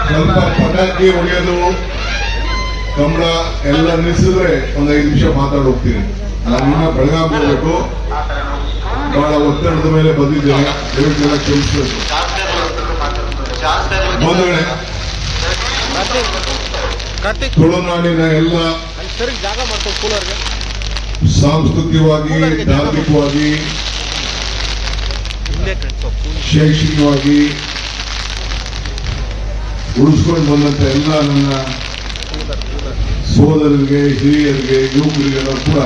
ಸ್ವಲ್ಪ ಪಟಾಕಿ ಹೊಡೆಯೋದು ಕಂಬಳ ಎಲ್ಲ ನಿಲ್ಲಿಸಿದ್ರೆ ಒಂದು 5 ನಿಮಿಷ ಮಾತಾಡಿ ಹೋಗ್ತೀನಿ. ನಾನು ಇನ್ನ ಬೆಳಗಾವಿ ಹೋಗ್ಬೇಕು, ಬಹಳ ಒತ್ತಡದ ಮೇಲೆ ಬಂದಿದ್ದೇನೆ, ದಯವಿಟ್ಟು ಕ್ಷಮಿಸಬೇಕು. ಬಂಧುಗಳೇ, ತುಳುನಾಡಿನ ಎಲ್ಲ ಸಾಂಸ್ಕೃತಿಕವಾಗಿ, ಧಾರ್ಮಿಕವಾಗಿ, ಶೈಕ್ಷಣಿಕವಾಗಿ ಉಳಿಸ್ಕೊಂಡು ಬಂದಂತ ಎಲ್ಲ ನನ್ನ ಸೋದರರಿಗೆ, ಹಿರಿಯರಿಗೆ, ಯುವಕರಿಗೆಲ್ಲ ಕೂಡ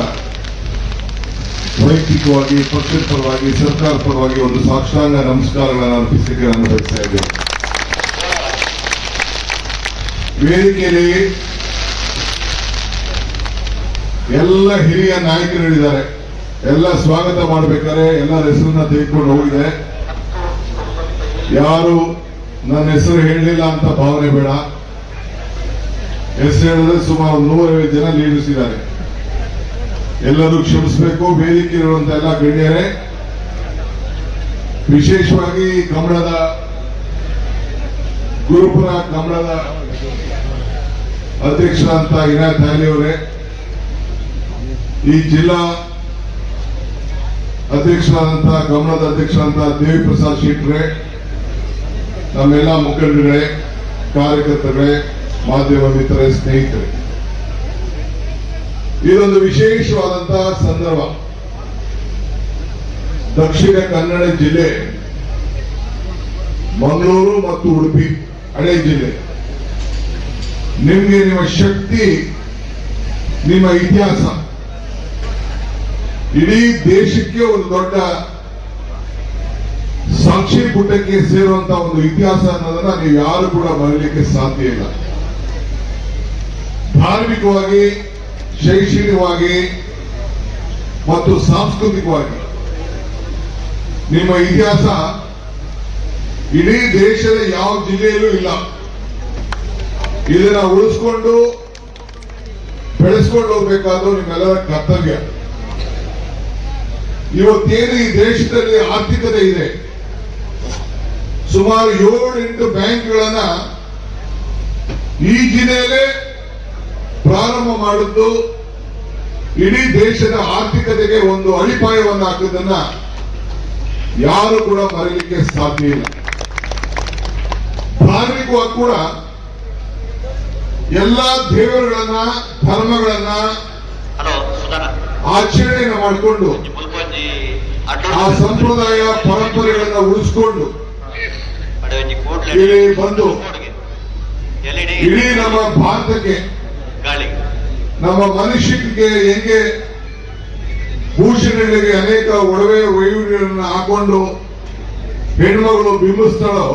ವೈಯಕ್ತಿಕವಾಗಿ, ಪಕ್ಷದ ಪರವಾಗಿ, ಸರ್ಕಾರ ಪರವಾಗಿ ಒಂದು ಸಾಷ್ಟಾಂಗ ನಮಸ್ಕಾರಗಳನ್ನು ಅರ್ಪಿಸಲಿಕ್ಕೆ ನಾನು ಬಯಸ್ತಾ ಇದ್ದೇನೆ. ವೇದಿಕೆಯಲ್ಲಿ ಎಲ್ಲ ಹಿರಿಯ ನಾಯಕರಿದ್ದಾರೆ, ಎಲ್ಲ ಸ್ವಾಗತ ಮಾಡಬೇಕಾದ್ರೆ ಎಲ್ಲರ ಹೆಸರನ್ನ ತೆಗೆದುಕೊಂಡು ಹೋಗಿದೆ. ಯಾರು ನನ್ನ ಹೆಸರು ಹೇಳಲಿಲ್ಲ ಅಂತ ಭಾವನೆ ಬೇಡ. ಹೆಸರು ಹೇಳಿದ್ರೆ ಸುಮಾರು 150 ಜನ ಲೀಡರ್ಸ್ ಇದ್ದಾರೆ, ಎಲ್ಲರೂ ಕ್ಷಮಿಸಬೇಕು. ವೇದಿಕೆ ಇರುವಂತ ಎಲ್ಲ ಗಣ್ಯರೇ, ವಿಶೇಷವಾಗಿ ಕಂಬಳದ ಗುರುಪುರ ಕಂಬಳದ ಅಧ್ಯಕ್ಷರಂತ ಇನಾಯತ್ ಅಲಿ ಅವರೇ, ಈ ಜಿಲ್ಲಾ ಅಧ್ಯಕ್ಷರಾದಂತಹ ಕಂಬಳದ ಅಧ್ಯಕ್ಷರಂತ ದೇವಿ ಪ್ರಸಾದ್ ಶೆಟ್ಟರೆ, ನಮ್ಮೆಲ್ಲ ಮುಖಂಡರೇ, ಕಾರ್ಯಕರ್ತರೇ, ಮಾಧ್ಯಮ ಮಿತ್ರರೇ, ಸ್ನೇಹಿತರೆ, ಇದೊಂದು ವಿಶೇಷವಾದಂತಹ ಸಂದರ್ಭ. ದಕ್ಷಿಣ ಕನ್ನಡ ಜಿಲ್ಲೆ, ಮಂಗಳೂರು ಮತ್ತು ಉಡುಪಿ ಹಳೆ ಜಿಲ್ಲೆ, ನಿಮ್ಗೆ ನಿಮ್ಮ ಶಕ್ತಿ, ನಿಮ್ಮ ಇತಿಹಾಸ, ಇಡೀ ದೇಶಕ್ಕೆ ಒಂದು ದೊಡ್ಡ ಸಾಕ್ಷಿ ಪುಟಕ್ಕೆ ಸೇರುವಂತಹ ಒಂದು ಇತಿಹಾಸ ಅನ್ನೋದನ್ನ ನೀವು ಯಾರು ಕೂಡ ಮರೆಯಲಿಕ್ಕೆ ಸಾಧ್ಯ ಇಲ್ಲ. ಧಾರ್ಮಿಕವಾಗಿ, ಶೈಕ್ಷಣಿಕವಾಗಿ ಮತ್ತು ಸಾಂಸ್ಕೃತಿಕವಾಗಿ ನಿಮ್ಮ ಇತಿಹಾಸ ಇಡೀ ದೇಶದ ಯಾವ ಜಿಲ್ಲೆಯಲ್ಲೂ ಇಲ್ಲ. ಇದನ್ನ ಉಳಿಸ್ಕೊಂಡು ಬೆಳೆಸ್ಕೊಂಡು ಹೋಗ್ಬೇಕಾದ್ರೂ ನಿಮ್ಮೆಲ್ಲರ ಕರ್ತವ್ಯ. ಇವತ್ತೇನು ಈ ದೇಶದಲ್ಲಿ ಆರ್ಥಿಕತೆ ಇದೆ, ಸುಮಾರು 7-8 ಬ್ಯಾಂಕ್ಗಳನ್ನ ಈ ಜಿಲ್ಲೆಯಲ್ಲೇ ಪ್ರಾರಂಭ ಮಾಡಿದ್ದು ಇಡೀ ದೇಶದ ಆರ್ಥಿಕತೆಗೆ ಒಂದು ಅಡಿಪಾಯವನ್ನು ಹಾಕಿದ್ದನ್ನ ಯಾರು ಕೂಡ ಮರೆಯಲಿಕ್ಕೆ ಸಾಧ್ಯ ಇಲ್ಲ. ಧಾರ್ಮಿಕವಾಗಿ ಕೂಡ ಎಲ್ಲಾ ದೇವರುಗಳನ್ನ, ಧರ್ಮಗಳನ್ನ ಆಚರಣೆಯನ್ನು ಮಾಡಿಕೊಂಡು ಆ ಸಂಪ್ರದಾಯ ಪರಂಪರೆಗಳನ್ನ ಉಳಿಸಿಕೊಂಡು ಇಲ್ಲಿ ಬಂದು ಇಡೀ ನಮ್ಮ ಭಾರತಕ್ಕೆ, ನಮ್ಮ ಮನುಷ್ಯನಿಗೆ ಹೆಂಗೆ ಭೂಷಣಗಳಿಗೆ ಅನೇಕ ಒಡವೆ ವೈವಿಧ್ಯಗಳನ್ನು ಹಾಕೊಂಡು ಹೆಣ್ಮಗಳು ಬಿಂಬಿಸ್ತಾಳೋ,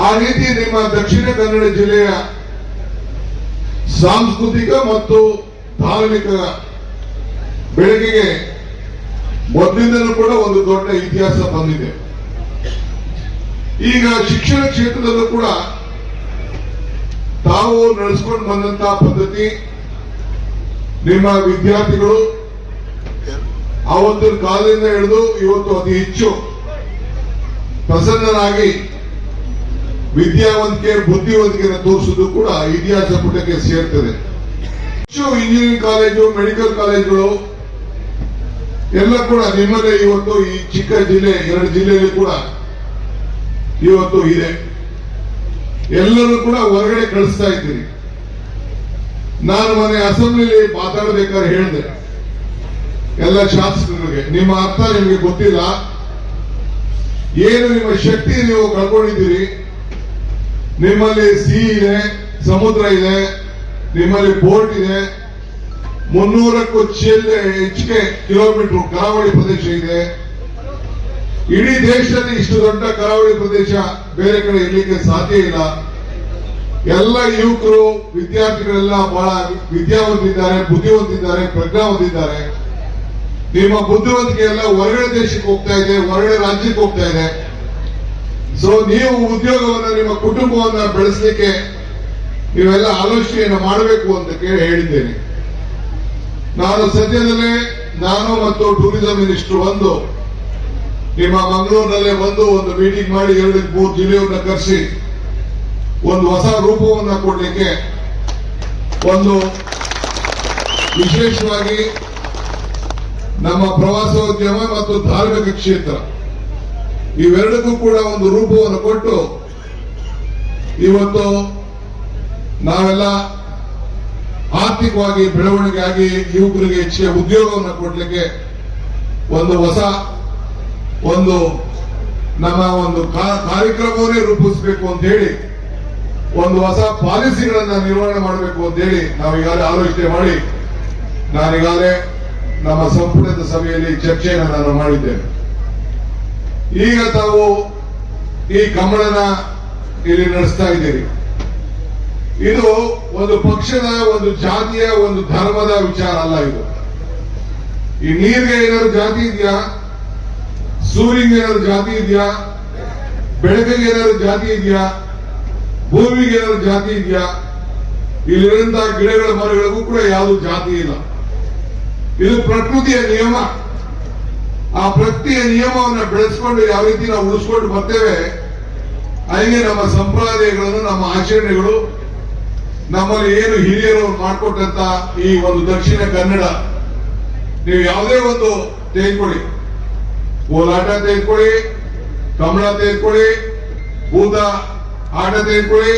ಆ ರೀತಿ ನಿಮ್ಮ ದಕ್ಷಿಣ ಕನ್ನಡ ಜಿಲ್ಲೆಯ ಸಾಂಸ್ಕೃತಿಕ ಮತ್ತು ಧಾರ್ಮಿಕ ಬೆಳಕಿಗೆ ಮೊದಲಿಂದಲೂ ಕೂಡ ಒಂದು ದೊಡ್ಡ ಇತಿಹಾಸ ಬಂದಿದೆ. ಈಗ ಶಿಕ್ಷಣ ಕ್ಷೇತ್ರದಲ್ಲೂ ಕೂಡ ತಾವು ನಡೆಸ್ಕೊಂಡು ಬಂದಂತಹ ಪದ್ಧತಿ, ನಿಮ್ಮ ವಿದ್ಯಾರ್ಥಿಗಳು ಆವತ್ತಿನ ಕಾಲದಿಂದ ಹಿಡಿದು ಇವತ್ತು ಅತಿ ಹೆಚ್ಚು ಪ್ರಸನ್ನರಾಗಿ ವಿದ್ಯಾವಂತಿಕೆ, ಬುದ್ಧಿವಂತಿಕೆಯನ್ನು ತೋರಿಸುವುದು ಕೂಡ ಇತಿಹಾಸ ಪುಟಕ್ಕೆ ಸೇರ್ತದೆ. ಇಂಜಿನಿಯರಿಂಗ್ ಕಾಲೇಜು, ಮೆಡಿಕಲ್ ಕಾಲೇಜುಗಳು ಎಲ್ಲ ಕೂಡ ನಿಮ್ಮದೇ ಇವತ್ತು ಈ ಚಿಕ್ಕ ಜಿಲ್ಲೆ, 2 ಜಿಲ್ಲೆಯಲ್ಲಿ ಕೂಡ ಇವತ್ತು ಇದೆ. ಎಲ್ಲರೂ ಕೂಡ ಹೊರಗಡೆ ಕಳಿಸ್ತಾ ಇದ್ದೀರಿ. ನಾನು ಮೊನ್ನೆ ಅಸೆಂಬ್ಲಿಲಿ ಮಾತಾಡಬೇಕಾದ್ರೆ ಹೇಳಿದೆ ಎಲ್ಲ ಶಾಸಕರಿಗೆ, ನಿಮ್ಮ ಅರ್ಥ ನಿಮಗೆ ಗೊತ್ತಿಲ್ಲ, ಏನು ನಿಮ್ಮ ಶಕ್ತಿ ನೀವು ಕಳ್ಕೊಂಡಿದ್ದೀರಿ. ನಿಮ್ಮಲ್ಲಿ ಸಿ ಇದೆ, ಸಮುದ್ರ ಇದೆ, ನಿಮ್ಮಲ್ಲಿ ಪೋರ್ಟ್ ಇದೆ, 300ಕ್ಕೂ ಹೆಚ್ಚಿಗೆ ಕಿಲೋಮೀಟರ್ ಕರಾವಳಿ ಪ್ರದೇಶ ಇದೆ. ಇಡೀ ದೇಶದಲ್ಲಿ ಇಷ್ಟು ದೊಡ್ಡ ಕರಾವಳಿ ಪ್ರದೇಶ ಬೇರೆ ಕಡೆ ಇರಲಿಕ್ಕೆ ಸಾಧ್ಯ ಇಲ್ಲ. ಎಲ್ಲ ಯುವಕರು, ವಿದ್ಯಾರ್ಥಿಗಳೆಲ್ಲ ಬಹಳ ವಿದ್ಯಾವಂತಿದ್ದಾರೆ, ಬುದ್ಧಿವಂತಿದ್ದಾರೆ, ಪ್ರಜ್ಞಾವಂತಿದ್ದಾರೆ. ನಿಮ್ಮ ಬುದ್ಧಿವಂತಿಕೆ ಎಲ್ಲ ಹೊರಗಡೆ ದೇಶಕ್ಕೆ ಹೋಗ್ತಾ ಇದೆ, ಹೊರಗಡೆ ರಾಜ್ಯಕ್ಕೆ ಹೋಗ್ತಾ ಇದೆ. ಸೊ ನೀವು ಉದ್ಯೋಗವನ್ನ, ನಿಮ್ಮ ಕುಟುಂಬವನ್ನ ಬೆಳೆಸಲಿಕ್ಕೆ ನೀವೆಲ್ಲ ಆಲೋಚನೆಯನ್ನು ಮಾಡಬೇಕು ಅಂತ ಹೇಳಿದ್ದೇನೆ. ನಾನು ಸದ್ಯದಲ್ಲೇ ನಾನು ಮತ್ತು ಟೂರಿಸಂ ಮಿನಿಸ್ಟರ್ ಬಂದು ನಿಮ್ಮ ಮಂಗಳೂರಿನಲ್ಲೇ ಬಂದು ಒಂದು ಮೀಟಿಂಗ್ ಮಾಡಿ 2-3 ಜಿಲ್ಲೆಯನ್ನ ಕರೆಸಿ ಒಂದು ಹೊಸ ರೂಪವನ್ನು ಕೊಡಲಿಕ್ಕೆ ಒಂದು ವಿಶೇಷವಾಗಿ ನಮ್ಮ ಪ್ರವಾಸೋದ್ಯಮ ಮತ್ತು ಧಾರ್ಮಿಕ ಕ್ಷೇತ್ರ ಇವೆರಡಕ್ಕೂ ಕೂಡ ಒಂದು ರೂಪವನ್ನು ಕೊಟ್ಟು ಇವತ್ತು ನಾವೆಲ್ಲ ಆರ್ಥಿಕವಾಗಿ ಬೆಳವಣಿಗೆ ಆಗಿ ಯುವಕರಿಗೆ ಹೆಚ್ಚಿಗೆ ಉದ್ಯೋಗವನ್ನು ಕೊಡಲಿಕ್ಕೆ ಒಂದು ಹೊಸ ಒಂದು ನಮ್ಮ ಒಂದು ಕಾರ್ಯಕ್ರಮವನ್ನೇ ರೂಪಿಸಬೇಕು ಅಂತ ಹೇಳಿ ಒಂದು ಹೊಸ ಪಾಲಿಸಿಗಳನ್ನ ನಿರ್ವಹಣೆ ಮಾಡಬೇಕು ಅಂತ ಹೇಳಿ ನಾವು ಈಗಾಗಲೇ ಆಲೋಚನೆ ಮಾಡಿ ನಾನೀಗಾಗಲೇ ನಮ್ಮ ಸಂಪುಟದ ಸಭೆಯಲ್ಲಿ ಚರ್ಚೆಯನ್ನು ನಾನು ಮಾಡಿದ್ದೇನೆ. ಈಗ ತಾವು ಈ ಕಮಲನ ಇಲ್ಲಿ ನಡೆಸ್ತಾ ಇದ್ದೀರಿ. ಇದು ಒಂದು ಪಕ್ಷದ, ಒಂದು ಜಾತಿಯ, ಒಂದು ಧರ್ಮದ ವಿಚಾರ ಅಲ್ಲ. ಇದು ಈ ನೀರಿಗೆ ಏನಾದ್ರು ಜಾತಿ ಇದೆಯಾ? ಸೂರ್ಯಗೆ ಏನಾದ್ರು ಜಾತಿ ಇದೆಯಾ? ಬೆಳಕಿಗೆ ಏನಾದ್ರು ಜಾತಿ ಇದೆಯಾ? ಭೂಮಿಗೆ ಏನಾದ್ರು ಜಾತಿ ಇದೆಯಾ? ಇಲ್ಲಿರುವಂತಹ ಗಿಡಗಳ ಮರಗಳಿಗೂ ಕೂಡ ಯಾವುದೂ ಜಾತಿ ಇಲ್ಲ. ಇದು ಪ್ರಕೃತಿಯ ನಿಯಮ. ಆ ಪ್ರಕೃತಿಯ ನಿಯಮವನ್ನು ಬೆಳೆಸ್ಕೊಂಡು ಯಾವ ರೀತಿ ನಾವು ಉಳಿಸ್ಕೊಂಡು ಬರ್ತೇವೆ, ಹಾಗೆ ನಮ್ಮ ಸಂಪ್ರದಾಯಗಳನ್ನು, ನಮ್ಮ ಆಚರಣೆಗಳು, ನಮ್ಮಲ್ಲಿ ಏನು ಹಿರಿಯರು ಮಾಡಿಕೊಟ್ಟಂತ ಈ ಒಂದು ದಕ್ಷಿಣ ಕನ್ನಡ, ನೀವು ಯಾವುದೇ ಒಂದು ತೆಗೆದುಕೊಳ್ಳಿ, ಕೋಲಾಟ ತೆಗೆದುಕೊಳ್ಳಿ, ಕಮಲ ತೆಗೆದುಕೊಳ್ಳಿ, ಭೂತ ಆಟ ತೆಗೆದುಕೊಳ್ಳಿ,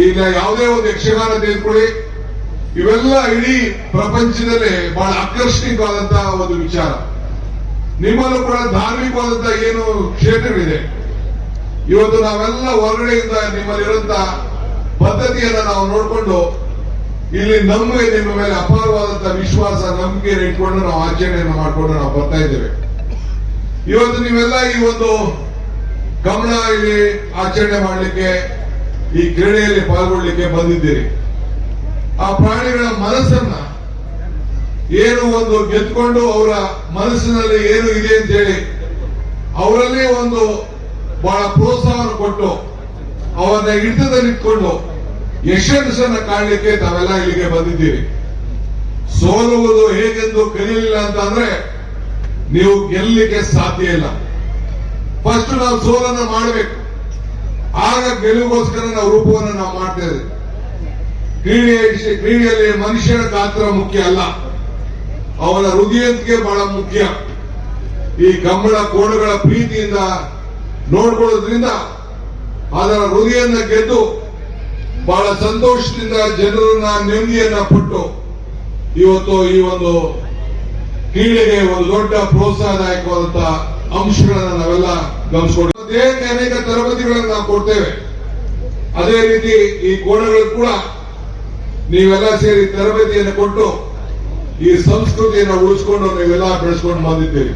ಈಗ ಯಾವುದೇ ಒಂದು ಯಕ್ಷಗಾನ ತೆಗೆದುಕೊಳ್ಳಿ, ಇವೆಲ್ಲ ಇಡೀ ಪ್ರಪಂಚದಲ್ಲೇ ಬಹಳ ಆಕರ್ಷಣೀಯವಾದಂತಹ ಒಂದು ವಿಚಾರ. ನಿಮ್ಮಲ್ಲೂ ಕೂಡ ಧಾರ್ಮಿಕವಾದಂತಹ ಏನು ಕ್ಷೇತ್ರಗಳಿದೆ. ಇವತ್ತು ನಾವೆಲ್ಲ ಹೊರಗಡೆಯಿಂದ ನಿಮ್ಮಲ್ಲಿರುವಂತಹ ಪದ್ಧತಿಯನ್ನ ನಾವು ನೋಡಿಕೊಂಡು ಇಲ್ಲಿ ನಮಗೆ ನಿಮ್ಮ ಮೇಲೆ ಅಪಾರವಾದಂತಹ ವಿಶ್ವಾಸ, ನಂಬಿಕೆಯನ್ನು ಇಟ್ಕೊಂಡು ನಾವು ಆಚರಣೆಯನ್ನು ಮಾಡಿಕೊಂಡು ನಾವು ಬರ್ತಾ ಇದ್ದೇವೆ. ಇವತ್ತು ನೀವೆಲ್ಲ ಈ ಒಂದು ಕಮಲ ಇಲ್ಲಿ ಆಚರಣೆ ಮಾಡಲಿಕ್ಕೆ, ಈ ಕ್ರೀಡೆಯಲ್ಲಿ ಪಾಲ್ಗೊಳ್ಳಿಕ್ಕೆ ಬಂದಿದ್ದೀರಿ. ಆ ಪ್ರಾಣಿಗಳ ಮನಸ್ಸನ್ನ ಏನು ಒಂದು ಗೆದ್ಕೊಂಡು ಅವರ ಮನಸ್ಸಿನಲ್ಲಿ ಏನು ಇದೆ ಅಂತ ಹೇಳಿ ಅವರಲ್ಲಿ ಒಂದು ಬಹಳ ಪ್ರೋತ್ಸಾಹವನ್ನು ಕೊಟ್ಟು ಅವರನ್ನ ಹಿಡಿತದಲ್ಲಿಟ್ಕೊಂಡು ಯಶಸ್ಸನ್ನ ಕಾಣಲಿಕ್ಕೆ ತಾವೆಲ್ಲ ಇಲ್ಲಿಗೆ ಬಂದಿದ್ದೀರಿ. ಸೋಲುವುದು ಹೇಗೆಂದು ಕಲಿಯಲಿಲ್ಲ ಅಂತ ಅಂದ್ರೆ ನೀವು ಗೆಲ್ಲಲಿಕ್ಕೆ ಸಾಧ್ಯ ಇಲ್ಲ. ಫಸ್ಟ್ ನಾವು ಸೋಲನ್ನ ಮಾಡಬೇಕು, ಆಗ ಗೆಲುವಿಗೋಸ್ಕರ ನಾವು ರೂಪವನ್ನು ನಾವು ಮಾಡ್ತೇವೆ. ಕ್ರೀಡೆಯಲ್ಲಿ ಮನುಷ್ಯನ ಗಾತ್ರ ಮುಖ್ಯ ಅಲ್ಲ, ಅವನ ಹೃದಯಕ್ಕೆ ಬಹಳ ಮುಖ್ಯ. ಈ ಕಂಬಳ ಕೋಣಗಳ ಪ್ರೀತಿಯಿಂದ ನೋಡ್ಕೊಳ್ಳೋದ್ರಿಂದ ಅದರ ಹೃದಯನ ಗೆದ್ದು ಬಹಳ ಸಂತೋಷದಿಂದ ಜನರನ್ನ ನೆಮ್ಮದಿಯನ್ನ ಪಟ್ಟು ಇವತ್ತು ಈ ಒಂದು ಕ್ರೀಡೆಗೆ ಒಂದು ದೊಡ್ಡ ಪ್ರೋತ್ಸಾಹದಾಯಕವಾದಂತಹ ಅಂಶಗಳನ್ನು ನಾವೆಲ್ಲ ಗಮನಿಸಿಕೊಂಡು ದೇಹಕ್ಕೆ ಅನೇಕ ತರಬೇತಿಗಳನ್ನು ನಾವು ಕೊಡ್ತೇವೆ. ಅದೇ ರೀತಿ ಈ ಕೋಣಗಳು ಕೂಡ ನೀವೆಲ್ಲ ಸೇರಿ ತರಬೇತಿಯನ್ನು ಕೊಟ್ಟು ಈ ಸಂಸ್ಕೃತಿಯನ್ನು ಉಳಿಸಿಕೊಂಡು ನೀವೆಲ್ಲ ಬೆಳೆಸ್ಕೊಂಡು ಬಂದಿದ್ದೀರಿ.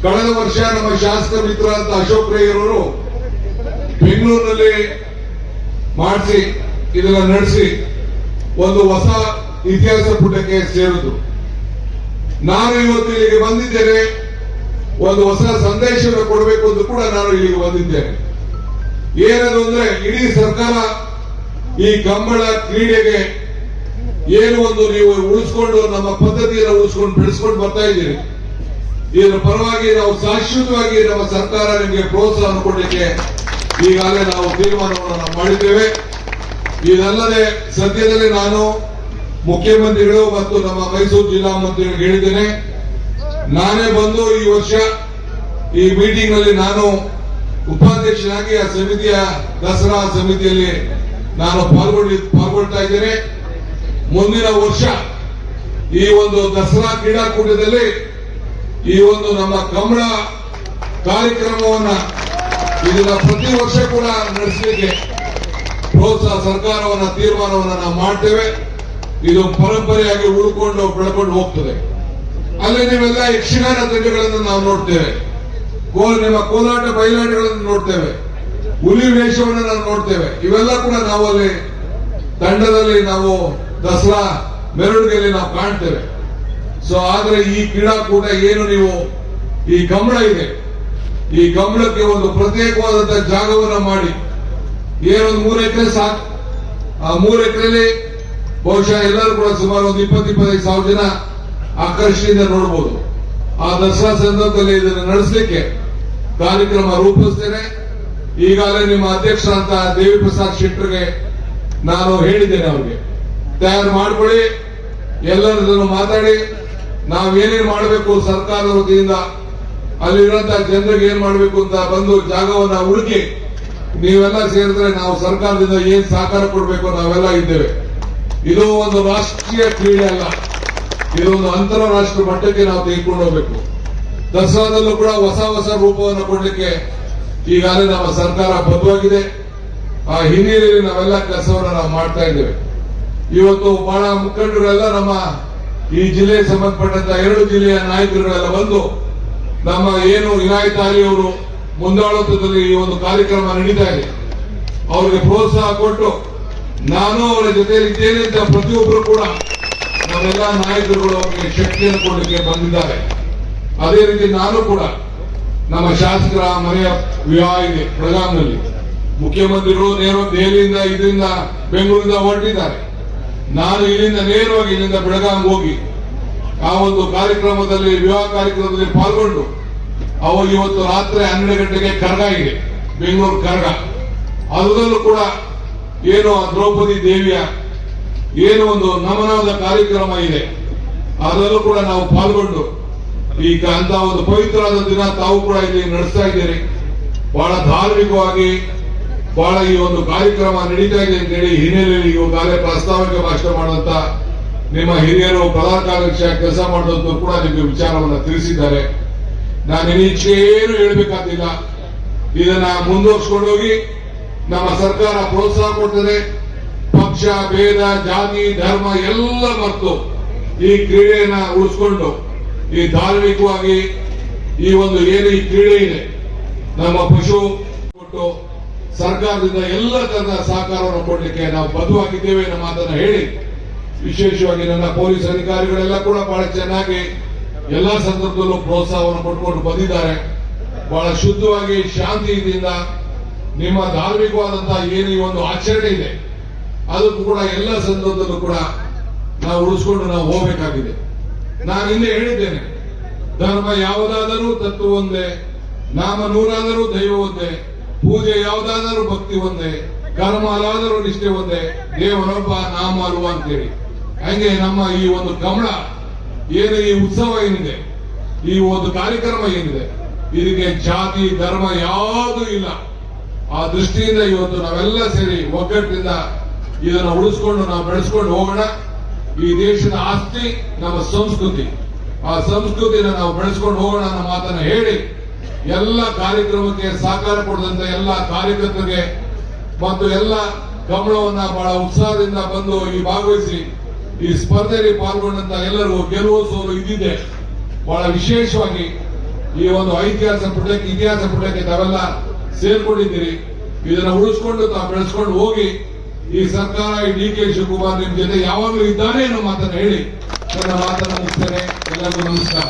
ಕಳೆದ ವರ್ಷ ನಮ್ಮ ಶಾಸಕ ಮಿತ್ರ ಅಂತ ಅಶೋಕ್ ರೈಯರವರು ಬೆಂಗಳೂರಿನಲ್ಲಿ ಮಾಡಿಸಿ ಇದನ್ನ ನಡೆಸಿ ಒಂದು ಹೊಸ ಇತಿಹಾಸ ಪುಟಕ್ಕೆ ಸೇರಿದ್ರು. ನಾನು ಇವತ್ತು ಇಲ್ಲಿಗೆ ಬಂದಿದ್ದೇನೆ, ಒಂದು ಹೊಸ ಸಂದೇಶವನ್ನು ಕೊಡಬೇಕು ಅಂತ ಕೂಡ ನಾನು ಇಲ್ಲಿಗೆ ಬಂದಿದ್ದೇನೆ. ಏನದು ಅಂದ್ರೆ, ಇಡೀ ಸರ್ಕಾರ ಈ ಕಂಬಳ ಕ್ರೀಡೆಗೆ ಏನು ಒಂದು ನೀವು ಉಳಿಸ್ಕೊಂಡು ನಮ್ಮ ಪದ್ಧತಿಯನ್ನು ಉಳಿಸ್ಕೊಂಡು ಬೆಳೆಸ್ಕೊಂಡು ಬರ್ತಾ ಇದ್ದೀರಿ. ಇದರ ಪರವಾಗಿ ನಾವು ಶಾಶ್ವತವಾಗಿ ನಮ್ಮ ಸರ್ಕಾರ ನಿಮಗೆ ಪ್ರೋತ್ಸಾಹ ಕೊಡಲಿಕ್ಕೆ ಈಗಾಗಲೇ ನಾವು ತೀರ್ಮಾನವನ್ನು ನಾವು ಮಾಡಿದ್ದೇವೆ. ಇದಲ್ಲದೆ ಸದ್ಯದಲ್ಲಿ ನಾನು ಮುಖ್ಯಮಂತ್ರಿಗಳು ಮತ್ತು ನಮ್ಮ ಮೈಸೂರು ಜಿಲ್ಲಾ ಮಂತ್ರಿಗಳಿಗೆ ಹೇಳಿದ್ದೇನೆ, ನಾನೇ ಬಂದು ಈ ವರ್ಷ ಈ ಮೀಟಿಂಗ್ ನಲ್ಲಿ ನಾನು ಉಪಾಧ್ಯಕ್ಷನಾಗಿ ಆ ಸಮಿತಿಯ ದಸರಾ ಸಮಿತಿಯಲ್ಲಿ ನಾನು ಪಾಲ್ಗೊಳ್ತಾ ಇದ್ದೇನೆ. ಮುಂದಿನ ವರ್ಷ ಈ ಒಂದು ದಸರಾ ಕ್ರೀಡಾಕೂಟದಲ್ಲಿ ಈ ಒಂದು ನಮ್ಮ ಕಮಲ ಕಾರ್ಯಕ್ರಮವನ್ನ ಇದನ್ನ ಪ್ರತಿ ವರ್ಷ ಕೂಡ ನಡೆಸಲಿಕ್ಕೆ ಪ್ರೋತ್ಸಾಹ ಸರ್ಕಾರವನ್ನ ತೀರ್ಮಾನವನ್ನ ನಾವು ಮಾಡ್ತೇವೆ. ಇದು ಪರಂಪರೆಯಾಗಿ ಉಳ್ಕೊಂಡು ಬೆಳ್ಕೊಂಡು ಹೋಗ್ತದೆ. ಅಲ್ಲಿ ನೀವೆಲ್ಲ ಯಕ್ಷಗಾನ ತಂಡಗಳನ್ನು ನಾವು ನೋಡ್ತೇವೆ, ನಿಮ್ಮ ಕೋಲಾಟ ಬಯಲಾಟಗಳನ್ನು ನೋಡ್ತೇವೆ, ಹುಲಿ ವೇಷವನ್ನು ನಾವು ನೋಡ್ತೇವೆ. ಇವೆಲ್ಲ ಕೂಡ ನಾವು ಅಲ್ಲಿ ತಂಡದಲ್ಲಿ ನಾವು ದಸರಾ ಮೆರವಣಿಗೆಯಲ್ಲಿ ನಾವು ಕಾಣ್ತೇವೆ. ಸೊ ಆದ್ರೆ ಈ ಕ್ರೀಡಾಕೂಟ ಏನು ನೀವು ಈ ಕಂಬಳ ಇದೆ, ಈ ಕಂಬಳಕ್ಕೆ ಒಂದು ಪ್ರತ್ಯೇಕವಾದಂತಹ ಜಾಗವನ್ನ ಮಾಡಿ ಏನೊಂದು 3 ಎಕರೆ ಸಾಕು. ಆ 3 ಎಕರೆಯಲ್ಲಿ ಬಹುಶಃ ಎಲ್ಲರೂ ಕೂಡ ಸುಮಾರು ಒಂದು 20-25 ಸಾವಿರ ಜನ ಆಕರ್ಷಣೆಯಿಂದ ನೋಡಬಹುದು. ಆ ದಸರಾ ಸಂದರ್ಭದಲ್ಲಿ ಇದನ್ನು ನಡೆಸಲಿಕ್ಕೆ ಕಾರ್ಯಕ್ರಮ ರೂಪಿಸ್ತೇನೆ. ಈಗಾಗಲೇ ನಿಮ್ಮ ಅಧ್ಯಕ್ಷರಂತ ದೇವಿ ಪ್ರಸಾದ್ ಶೆಟ್ಟರ್ಗೆ ನಾನು ಹೇಳಿದ್ದೇನೆ, ಅವ್ರಿಗೆ ತಯಾರು ಮಾಡ್ಕೊಳ್ಳಿ, ಎಲ್ಲರನ್ನು ಮಾತಾಡಿ ನಾವೇನೇನ್ ಮಾಡಬೇಕು ಸರ್ಕಾರದ ವತಿಯಿಂದ ಅಲ್ಲಿರುವಂತಹ ಜನರಿಗೆ ಏನ್ ಮಾಡಬೇಕು ಅಂತ ಬಂದು ಜಾಗವನ್ನ ಹುಡುಕಿ ನೀವೆಲ್ಲ ಸೇರಿದ್ರೆ ನಾವು ಸರ್ಕಾರದಿಂದ ಏನ್ ಸಹಕಾರ ಕೊಡಬೇಕು ನಾವೆಲ್ಲ ಇದ್ದೇವೆ. ಇದು ಒಂದು ರಾಷ್ಟ್ರೀಯ ಕ್ರೀಡೆ ಅಲ್ಲ, ಇದು ಒಂದು ಅಂತಾರಾಷ್ಟ್ರೀಯ ಮಟ್ಟಕ್ಕೆ ನಾವು ತೆಗೆದುಕೊಂಡು ಹೋಗ್ಬೇಕು. ದಸರಾದಲ್ಲೂ ಕೂಡ ಹೊಸ ರೂಪವನ್ನು ಕೊಡಲಿಕ್ಕೆ ಈಗಾಗಲೇ ನಮ್ಮ ಸರ್ಕಾರ ಬದ್ಧವಾಗಿದೆ. ಆ ಹಿನ್ನೆಲೆಯಲ್ಲಿ ನಾವೆಲ್ಲ ಕೆಲಸವನ್ನು ನಾವು ಮಾಡ್ತಾ ಇದ್ದೇವೆ. ಇವತ್ತು ಬಹಳ ಮುಖಂಡರೆಲ್ಲ ನಮ್ಮ ಈ ಜಿಲ್ಲೆಗೆ ಸಂಬಂಧಪಟ್ಟಂತ 2 ಜಿಲ್ಲೆಯ ನಾಯಕರುಗಳೆಲ್ಲ ಬಂದು ನಮ್ಮ ಏನು ಇನಾಯತ್ ಅಲಿ ಅವರು ಮುಂದಾಳತ್ವದಲ್ಲಿ ಈ ಒಂದು ಕಾರ್ಯಕ್ರಮ ನಡೀತಾ ಇದೆ, ಅವರಿಗೆ ಪ್ರೋತ್ಸಾಹ ಕೊಟ್ಟು ನಾನು ಅವರ ಜೊತೆಯಲ್ಲಿ ಇದ್ದೇನೆ ಅಂತ ಪ್ರತಿಯೊಬ್ಬರು ಕೂಡ ನಮ್ಮೆಲ್ಲ ನಾಯಕರುಗಳು ಅವರಿಗೆ ಶಕ್ತಿಯನ್ನು ಕೊಡಲಿಕ್ಕೆ ಬಂದಿದ್ದಾರೆ. ಅದೇ ರೀತಿ ನಾನು ಕೂಡ ನಮ್ಮ ಶಾಸಕರ ಮನೆಯ ವಿವಾಹ ಇದೆ ಬೆಳಗಾಂನಲ್ಲಿ, ಮುಖ್ಯಮಂತ್ರಿಗಳು ನೇರವಾಗಿ ದೆಹಲಿಯಿಂದ ಇದರಿಂದ ಬೆಂಗಳೂರಿಂದ ಹೊರಟಿದ್ದಾರೆ. ನಾನು ನೇರವಾಗಿ ಇಲ್ಲಿಂದ ಬೆಳಗಾಂ ಹೋಗಿ ಆ ಒಂದು ಕಾರ್ಯಕ್ರಮದಲ್ಲಿ ವಿವಾಹ ಕಾರ್ಯಕ್ರಮದಲ್ಲಿ ಪಾಲ್ಗೊಂಡು ಅವಾಗ ಇವತ್ತು ರಾತ್ರಿ 12 ಗಂಟೆಗೆ ಕರ್ಗ ಇದೆ, ಬೆಂಗಳೂರು ಕರ್ಗ. ಅದರಲ್ಲೂ ಕೂಡ ಏನು ದ್ರೌಪದಿ ದೇವಿಯ ಏನು ಒಂದು ನಮನದ ಕಾರ್ಯಕ್ರಮ ಇದೆ, ಅದರಲ್ಲೂ ಕೂಡ ನಾವು ಪಾಲ್ಗೊಂಡು ಈಗ ಅಂತ ಒಂದು ಪವಿತ್ರವಾದ ದಿನ ತಾವು ಕೂಡ ಇಲ್ಲಿ ನಡೆಸ್ತಾ ಇದ್ದೀರಿ. ಬಹಳ ಧಾರ್ಮಿಕವಾಗಿ ಬಹಳ ಈ ಒಂದು ಕಾರ್ಯಕ್ರಮ ನಡೀತಾ ಇದೆ ಅಂತೇಳಿ ಹಿನ್ನೆಲೆಯಲ್ಲಿ ಈಗಾಗಲೇ ಪ್ರಾಸ್ತಾವಿಕ ಭಾಷಣ ಮಾಡುವಂತ ನಿಮ್ಮ ಹಿರಿಯರು ಪ್ರಧಾನ ಕಾರ್ಯದರ್ಶಿಯಾಗಿ ಕೆಲಸ ಮಾಡುವಂತರು ಕೂಡ ನಿಮಗೆ ವಿಚಾರವನ್ನು ತಿಳಿಸಿದ್ದಾರೆ. ನಾನು ಈಚೆ ಏನು ಹೇಳಬೇಕಾಗಿಲ್ಲ, ಇದನ್ನ ಮುಂದುವರಿಸಿಕೊಂಡು ಹೋಗಿ ನಮ್ಮ ಸರ್ಕಾರ ಪ್ರೋತ್ಸಾಹ ಕೊಡ್ತದೆ. ಪಕ್ಷ ಭೇದ ಜಾತಿ ಧರ್ಮ ಎಲ್ಲ ಮರೆತು ಈ ಕ್ರೀಡೆಯನ್ನ ಉಳಿಸ್ಕೊಂಡು ಈ ಧಾರ್ಮಿಕವಾಗಿ ಈ ಒಂದು ಏನು ಈ ಕ್ರೀಡೆ ಇದೆ ನಮ್ಮ ಪಶು ಕೊಟ್ಟು ಸರ್ಕಾರದಿಂದ ಎಲ್ಲ ತರದ ಸಹಕಾರವನ್ನು ಕೊಡಲಿಕ್ಕೆ ನಾವು ಬದ್ಧವಾಗಿದ್ದೇವೆ ಅನ್ನೋ ಮಾತನ್ನ ಹೇಳಿ, ವಿಶೇಷವಾಗಿ ನನ್ನ ಪೊಲೀಸ್ ಅಧಿಕಾರಿಗಳೆಲ್ಲ ಕೂಡ ಬಹಳ ಚೆನ್ನಾಗಿ ಎಲ್ಲಾ ಸಂದರ್ಭದಲ್ಲೂ ಪ್ರೋತ್ಸಾಹವನ್ನು ಕೊಟ್ಕೊಂಡು ಬಂದಿದ್ದಾರೆ. ಬಹಳ ಶುದ್ಧವಾಗಿ ಶಾಂತಿಯಿಂದ ನಿಮ್ಮ ಧಾರ್ಮಿಕವಾದಂತಹ ಏನು ಈ ಒಂದು ಆಚರಣೆ ಇದೆ ಅದಕ್ಕೂ ಕೂಡ ಎಲ್ಲ ಸಂದರ್ಭದಲ್ಲೂ ಕೂಡ ನಾವು ಉಳಿಸ್ಕೊಂಡು ನಾವು ಹೋಗಬೇಕಾಗಿದೆ. ನಾನು ಹಿಂದೆ ಹೇಳಿದ್ದೇನೆ, ಧರ್ಮ ಯಾವುದಾದರೂ ತತ್ವ ಒಂದೇ, ನಾಮ ನೂರಾದರೂ ದೈವ ಒಂದೇ, ಪೂಜೆ ಯಾವುದಾದರೂ ಭಕ್ತಿ ಒಂದೇ, ಕರ್ಮ ಅಲಾದರೂ ನಿಷ್ಠೆ ಒಂದೇ, ದೇವರೊಬ್ಬ ನಾಮ ಅಲ್ವ ಅಂತೇಳಿ. ಹಂಗೆ ನಮ್ಮ ಈ ಒಂದು ಕಮಲ ಏನು ಈ ಉತ್ಸವ ಏನಿದೆ, ಈ ಒಂದು ಕಾರ್ಯಕ್ರಮ ಏನಿದೆ, ಇದಕ್ಕೆ ಜಾತಿ ಧರ್ಮ ಯಾವುದೂ ಇಲ್ಲ. ಆ ದೃಷ್ಟಿಯಿಂದ ಇವತ್ತು ನಾವೆಲ್ಲ ಸೇರಿ ಒಗ್ಗಟ್ಟಿನಿಂದ ಇದನ್ನು ಉಳಿಸ್ಕೊಂಡು ನಾವು ಬೆಳೆಸ್ಕೊಂಡು ಹೋಗೋಣ. ಈ ದೇಶದ ಆಸ್ತಿ ನಮ್ಮ ಸಂಸ್ಕೃತಿ, ಆ ಸಂಸ್ಕೃತಿನ ನಾವು ಬೆಳೆಸ್ಕೊಂಡು ಹೋಗೋಣ ಅನ್ನೋ ಮಾತನ್ನ ಹೇಳಿ ಎಲ್ಲ ಕಾರ್ಯಕ್ರಮಕ್ಕೆ ಸಹಕಾರ ಕೊಡದಂತ ಎಲ್ಲ ಕಾರ್ಯಕರ್ತರಿಗೆ ಮತ್ತು ಎಲ್ಲ ಕಮಲವನ್ನ ಬಹಳ ಉತ್ಸಾಹದಿಂದ ಬಂದು ಈ ಭಾಗವಹಿಸಿ ಈ ಸ್ಪರ್ಧೆಯಲ್ಲಿ ಪಾಲ್ಗೊಂಡಂತ ಎಲ್ಲರಿಗೂ ಗೆಲುವು ಸೋಲು ಇದ್ದಿದೆ. ಬಹಳ ವಿಶೇಷವಾಗಿ ಈ ಒಂದು ಇತಿಹಾಸ ಪುಟಕ್ಕೆ ತಾವೆಲ್ಲ ಸೇರ್ಕೊಂಡಿದ್ದೀರಿ. ಇದನ್ನ ಉಳಿಸ್ಕೊಂಡು ತಾವು ಬೆಳೆಸ್ಕೊಂಡು ಹೋಗಿ ಈ ಸರ್ಕಾರ ಈ ಡಿ ಕೆ ಶಿವಕುಮಾರ್ ನಿಮ್ ಜೊತೆ ಯಾವಾಗಲೂ ಇದ್ದಾನೆ ಅನ್ನೋ ಮಾತನ್ನ ಹೇಳಿ ನನ್ನ ಮಾತನ್ನ ಮುಗಿಸ್ತೇನೆ. ಎಲ್ಲರಿಗೂ ನಮಸ್ಕಾರ.